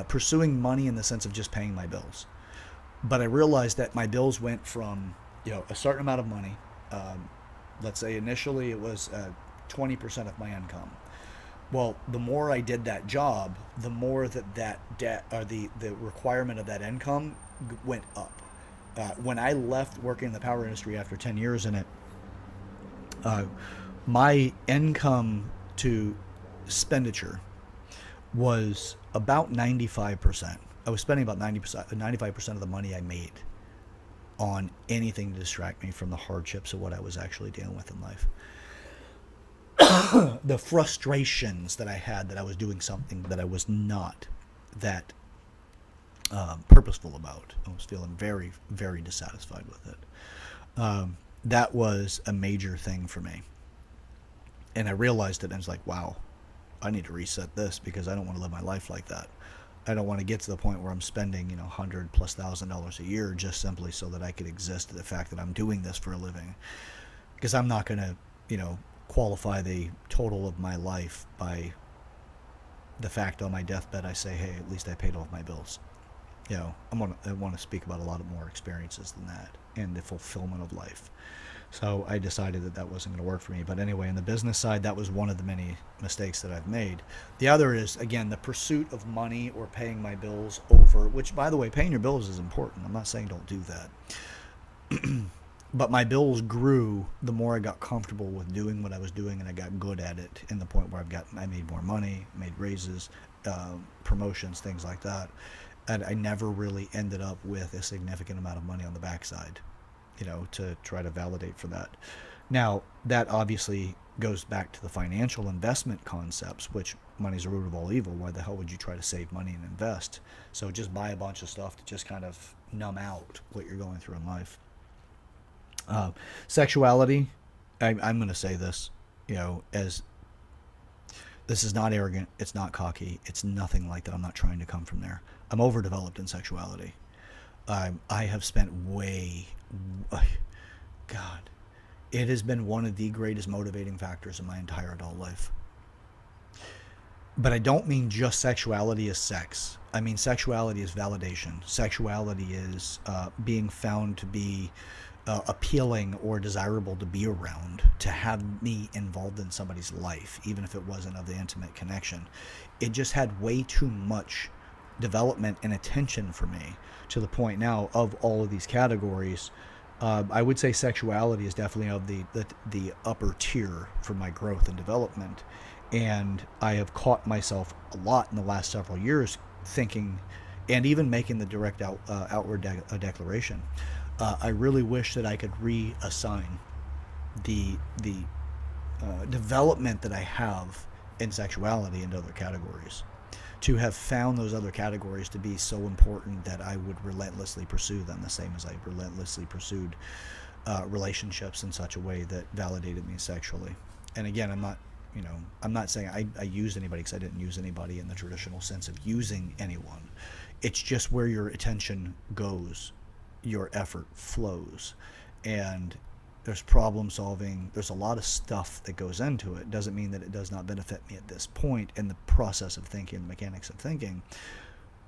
pursuing money in the sense of just paying my bills. But I realized that my bills went from a certain amount of money. Let's say initially it was 20% of my income. Well, the more I did that job, the more that debt or the requirement of that income went up. When I left working in the power industry after 10 years in it, uh, my income to expenditure was about 95%. I was spending about 95% of the money I made on anything to distract me from the hardships of what I was actually dealing with in life. The frustrations that I had that I was doing something that I was not that purposeful about. I was feeling very, very dissatisfied with it. That was a major thing for me. And I realized it, and I was like, wow, I need to reset this because I don't want to live my life like that. I don't want to get to the point where I'm spending, $100,000+ a year just simply so that I could exist to the fact that I'm doing this for a living. Because I'm not going to, qualify the total of my life by the fact on my deathbed I say, hey, at least I paid all of my bills. I want to speak about a lot of more experiences than that and the fulfillment of life. So I decided that wasn't going to work for me. But anyway, on the business side, that was one of the many mistakes that I've made. The other is, again, the pursuit of money or paying my bills over, which, by the way, paying your bills is important. I'm not saying don't do that. But my bills grew the more I got comfortable with doing what I was doing, and I got good at it, in the point where I made more money, made raises, promotions, things like that. And I never really ended up with a significant amount of money on the backside, to try to validate for that. Now, that obviously goes back to the financial investment concepts, which money's the root of all evil. Why the hell would you try to save money and invest? So just buy a bunch of stuff to just kind of numb out what you're going through in life. Uh, Sexuality, I'm going to say this, as this is not arrogant, it's not cocky, it's nothing like that. I'm not trying to come from there. I'm overdeveloped in sexuality. I have spent God, it has been one of the greatest motivating factors in my entire adult life. But I don't mean just sexuality as sex. I mean sexuality is validation. Sexuality is being found to be appealing or desirable to be around, to have me involved in somebody's life, even if it wasn't of the intimate connection. It just had way too much development and attention for me, to the point now of all of these categories. I would say sexuality is definitely of the upper tier for my growth and development, and I have caught myself a lot in the last several years thinking, and even making the direct outward declaration. I really wish that I could reassign the development that I have in sexuality into other categories. To have found those other categories to be so important that I would relentlessly pursue them, the same as I relentlessly pursued relationships in such a way that validated me sexually. And again, I'm not saying I used anybody, because I didn't use anybody in the traditional sense of using anyone. It's just where your attention goes, your effort flows, and there's problem solving. There's a lot of stuff that goes into it. Doesn't mean that it does not benefit me at this point in the process of thinking, the mechanics of thinking.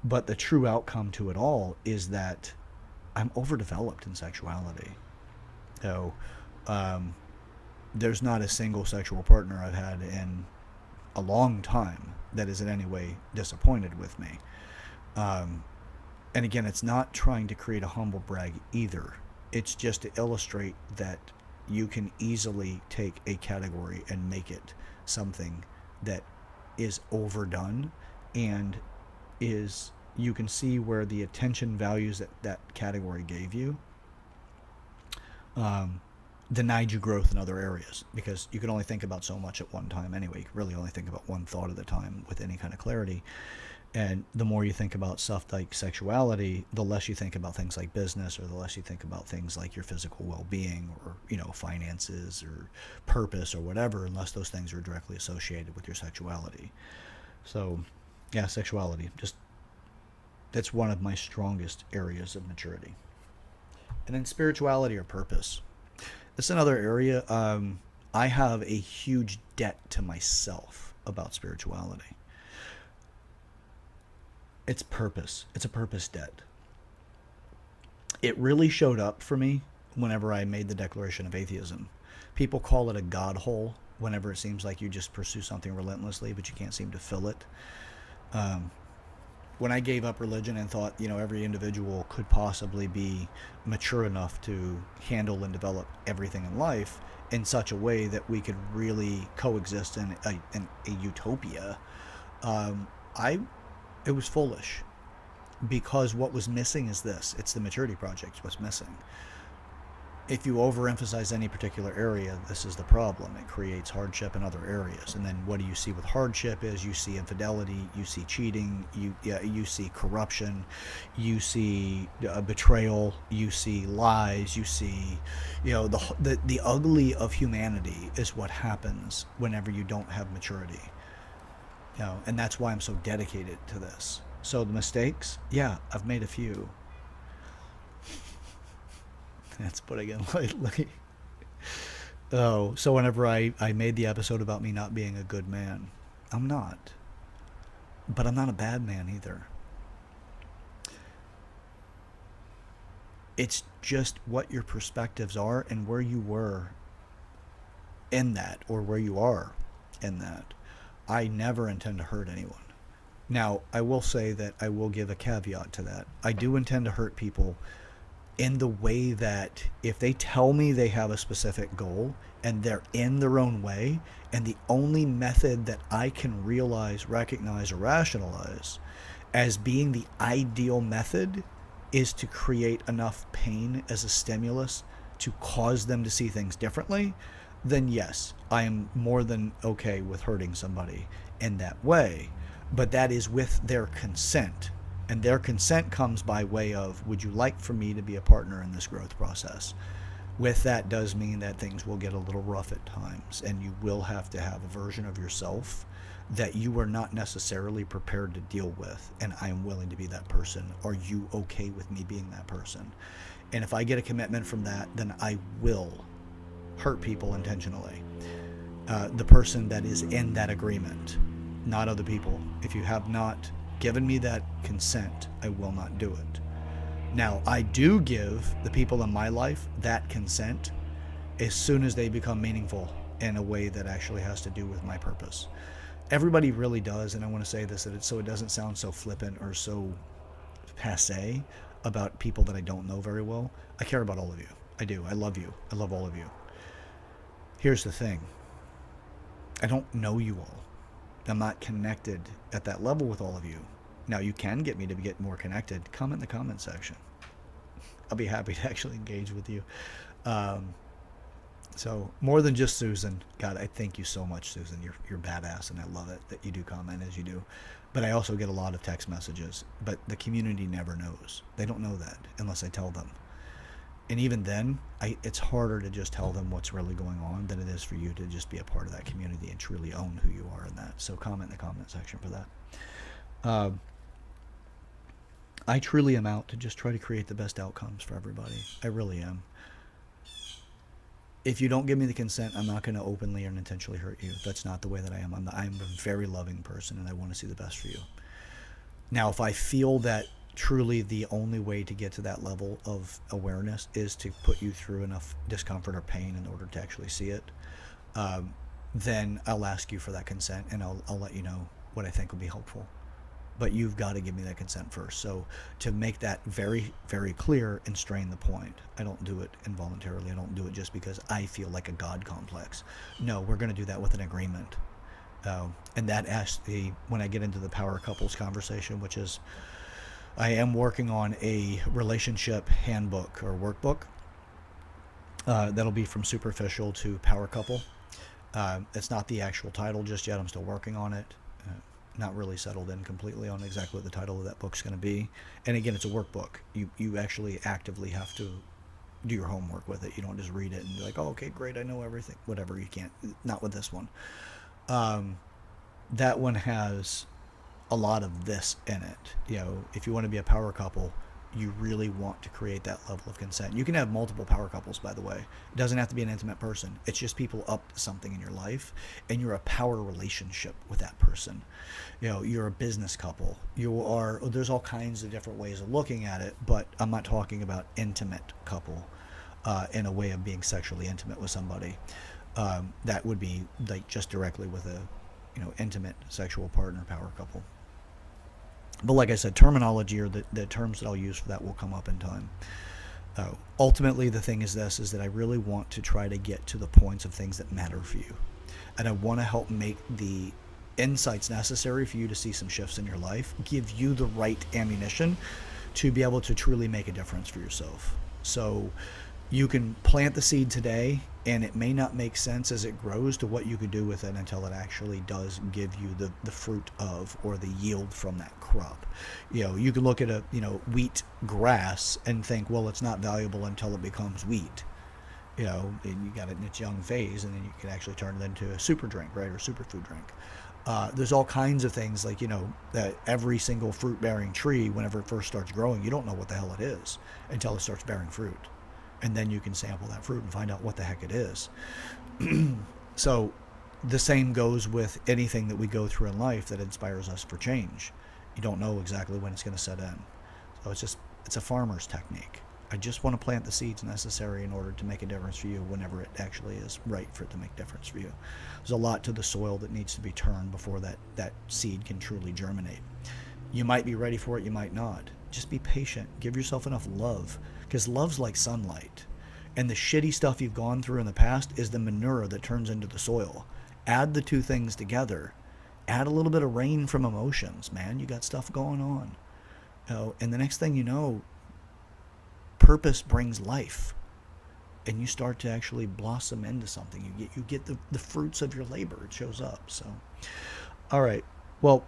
But the true outcome to it all is that I'm overdeveloped in sexuality. So, um, there's not a single sexual partner I've had in a long time that is in any way disappointed with me. Um, and again, it's not trying to create a humble brag either. It's just to illustrate that you can easily take a category and make it something that is overdone, and is, you can see where the attention values that that category gave you um, denied you growth in other areas, because you can only think about so much at one time anyway. You can really only think about one thought at a time with any kind of clarity. And the more you think about stuff like sexuality, the less you think about things like business, or the less you think about things like your physical well-being, or finances, or purpose, or whatever, unless those things are directly associated with your sexuality. So, yeah, sexuality, just, that's one of my strongest areas of maturity. And then spirituality or purpose. It's another area. I have a huge debt to myself about spirituality. It's purpose. It's a purpose debt. It really showed up for me whenever I made the declaration of atheism. People call it a God hole whenever it seems like you just pursue something relentlessly, but you can't seem to fill it. Um, when I gave up religion and thought, every individual could possibly be mature enough to handle and develop everything in life in such a way that we could really coexist in a utopia, I it was foolish, because what was missing is this. It's the maturity project what's missing. If you overemphasize any particular area, this is the problem. It creates hardship in other areas. And then what do you see with hardship is you see infidelity, you see cheating, you see corruption, you see betrayal, you see lies, you see, the ugly of humanity is what happens whenever you don't have maturity. And that's why I'm so dedicated to this. So the mistakes, yeah, I've made a few. That's putting it lightly. Oh, so whenever I made the episode about me not being a good man, I'm not. But I'm not a bad man either. It's just what your perspectives are and where you were in that, or where you are in that. I never intend to hurt anyone. Now, I will say that I will give a caveat to that. I do intend to hurt people in the way that if they tell me they have a specific goal and they're in their own way, and the only method that I can realize, recognize, or rationalize as being the ideal method is to create enough pain as a stimulus to cause them to see things differently, then yes, I am more than okay with hurting somebody in that way. But that is with their consent. And their consent comes by way of, would you like for me to be a partner in this growth process? With that does mean that things will get a little rough at times, and you will have to have a version of yourself that you are not necessarily prepared to deal with, and I am willing to be that person. Are you okay with me being that person? And if I get a commitment from that, then I will hurt people intentionally. The person that is in that agreement, not other people. If you have not given me that consent, I will not do it. Now, I do give the people in my life that consent as soon as they become meaningful in a way that actually has to do with my purpose. Everybody really does, and I want to say this so it doesn't sound so flippant or so passe about people that I don't know very well. I care about all of you. I do. I love you. I love all of you. Here's the thing. I don't know you all. I'm not connected at that level with all of you. Now, you can get me to get more connected. Comment in the comment section. I'll be happy to actually engage with you. So more than just Susan, God, I thank you so much, Susan. You're badass, and I love it that you do comment as you do. But I also get a lot of text messages. But the community never knows. They don't know that unless I tell them. And even then, it's harder to just tell them what's really going on than it is for you to just be a part of that community and truly own who you are in that. So comment in the comment section for that. I truly am out to just try to create the best outcomes for everybody. I really am. If you don't give me the consent, I'm not going to openly or intentionally hurt you. That's not the way that I am. I'm a very loving person, and I want to see the best for you. Now, if I feel that truly the only way to get to that level of awareness is to put you through enough discomfort or pain in order to actually see it, then I'll ask you for that consent, and I'll let you know what I think will be helpful. But you've got to give me that consent first. So to make that very, very clear and strain the point, I don't do it involuntarily. I don't do it just because I feel like a God complex. No, we're going to do that with an agreement. And that actually, when I get into the power couples conversation, which is, I am working on a relationship handbook or workbook that'll be from superficial to power couple. It's not the actual title just yet. I'm still working on it. Not really settled in completely on exactly what the title of that book's going to be. And again, it's a workbook. You actually actively have to do your homework with it. You don't just read it and be like, oh, okay, great, I know everything. Whatever, you can't. Not with this one. That one has a lot of this in it. You know, if you want to be a power couple, you really want to create that level of consent. You can have multiple power couples, by the way. It doesn't have to be an intimate person. It's just people up to something in your life, and you're a power relationship with that person. You know, you're a business couple. There's all kinds of different ways of looking at it, but I'm not talking about intimate couple in a way of being sexually intimate with somebody. That would be like just directly with a, intimate sexual partner power couple. But like I said, terminology or the terms that I'll use for that will come up in time. Ultimately, the thing is that I really want to try to get to the points of things that matter for you. And I want to help make the insights necessary for you to see some shifts in your life, give you the right ammunition to be able to truly make a difference for yourself. So you can plant the seed today, and it may not make sense as it grows to what you could do with it until it actually does give you the fruit of or the yield from that crop. You can look at a wheat grass and think, well, it's not valuable until it becomes wheat. And you got it in its young phase, and then you can actually turn it into a super drink, right, or superfood drink. There's all kinds of things like, that every single fruit-bearing tree, whenever it first starts growing, you don't know what the hell it is until it starts bearing fruit. And then you can sample that fruit and find out what the heck it is. So the same goes with anything that we go through in life that inspires us for change. You don't know exactly when it's going to set in. So it's a farmer's technique. I just want to plant the seeds necessary in order to make a difference for you whenever it actually is right for it to make a difference for you. There's a lot to the soil that needs to be turned before that seed can truly germinate. You might be ready for it, you might not. Just be patient. Give yourself enough love, because love's like sunlight. And the shitty stuff you've gone through in the past is the manure that turns into the soil. Add the two things together. Add a little bit of rain from emotions, man. You got stuff going on. And the next thing you know, purpose brings life. And you start to actually blossom into something. You get the fruits of your labor. It shows up. So, all right. Well,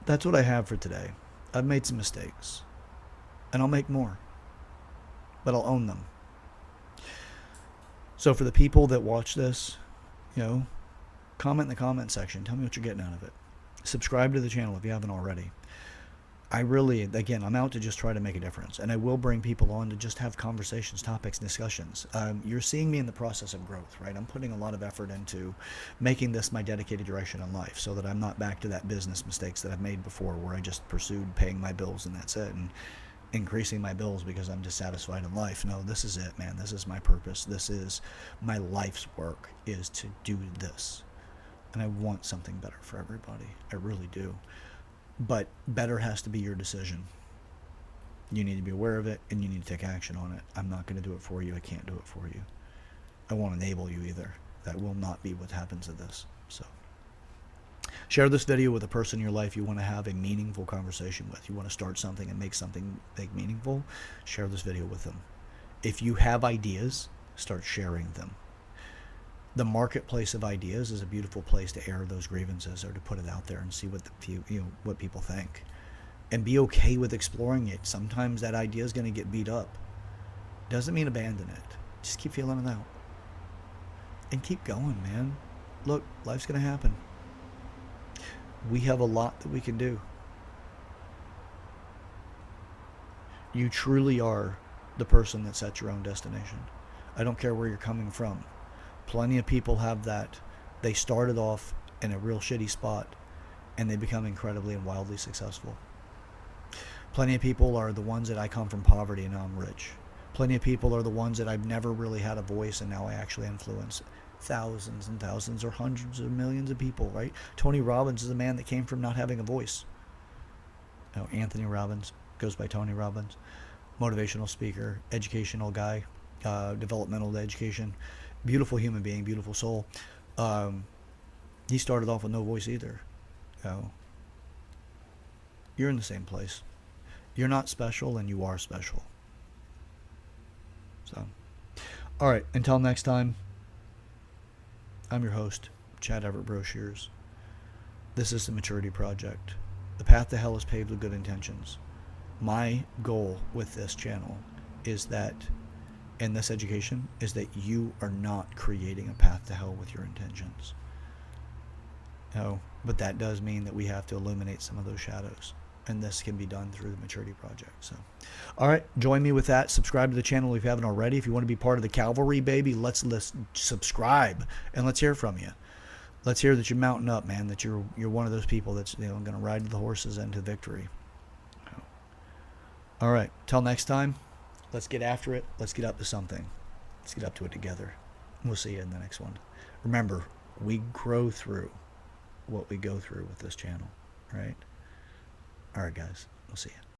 that's what I have for today. I've made some mistakes. And I'll make more. But I'll own them. So for the people that watch this, you know, comment in the comment section. Tell me what you're getting out of it. Subscribe to the channel if you haven't already. I really, again, I'm out to just try to make a difference, and I will bring people on to just have conversations, topics, discussions. You're seeing me in the process of growth, right? I'm putting a lot of effort into making this my dedicated direction in life, so that I'm not back to that business mistakes that I've made before, where I just pursued paying my bills and that's it, and increasing my bills because I'm dissatisfied in life. No, this is it, man. This is my purpose. This is my life's work, is to do this, and I want something better for everybody. I really do. But better has to be your decision. You need to be aware of it, and you need to take action on it. I'm not going to do it for you. I can't do it for you. I won't enable you either. That will not be what happens to this. So share this video with a person in your life you want to have a meaningful conversation with. You want to start something and make something big meaningful. Share this video with them. If you have ideas, start sharing them. The marketplace of ideas is a beautiful place to air those grievances, or to put it out there and see what what people think, and be okay with exploring it. Sometimes that idea is going to get beat up. Doesn't mean abandon it. Just keep feeling it out and keep going, man. Look, life's going to happen. We have a lot that we can do. You truly are the person that sets your own destination. I don't care where you're coming from. Plenty of people have that. They started off in a real shitty spot, and they become incredibly and wildly successful. Plenty of people are the ones that I come from poverty and now I'm rich. Plenty of people are the ones that I've never really had a voice, and now I actually influence thousands and thousands or hundreds of millions of people, right? Tony Robbins is a man that came from not having a voice. Anthony Robbins goes by Tony Robbins. Motivational speaker, educational guy, developmental education. Beautiful human being, beautiful soul. He started off with no voice either. You're in the same place. You're not special, and you are special. So, all right. Until next time, I'm your host, Chad Everett Brochures. This is the Maturity Project. The path to hell is paved with good intentions. My goal with this channel is that, and this education, is that you are not creating a path to hell with your intentions. But that does mean that we have to illuminate some of those shadows, and this can be done through the Maturity Project. So, all right, join me with that. Subscribe to the channel if you haven't already. If you want to be part of the cavalry, baby, let's subscribe, and let's hear from you. Let's hear that you're mounting up, man. That you're one of those people that's going to ride the horses into victory. All right, till next time. Let's get after it. Let's get up to something. Let's get up to it together. We'll see you in the next one. Remember, we grow through what we go through with this channel, right? All right, guys. We'll see you.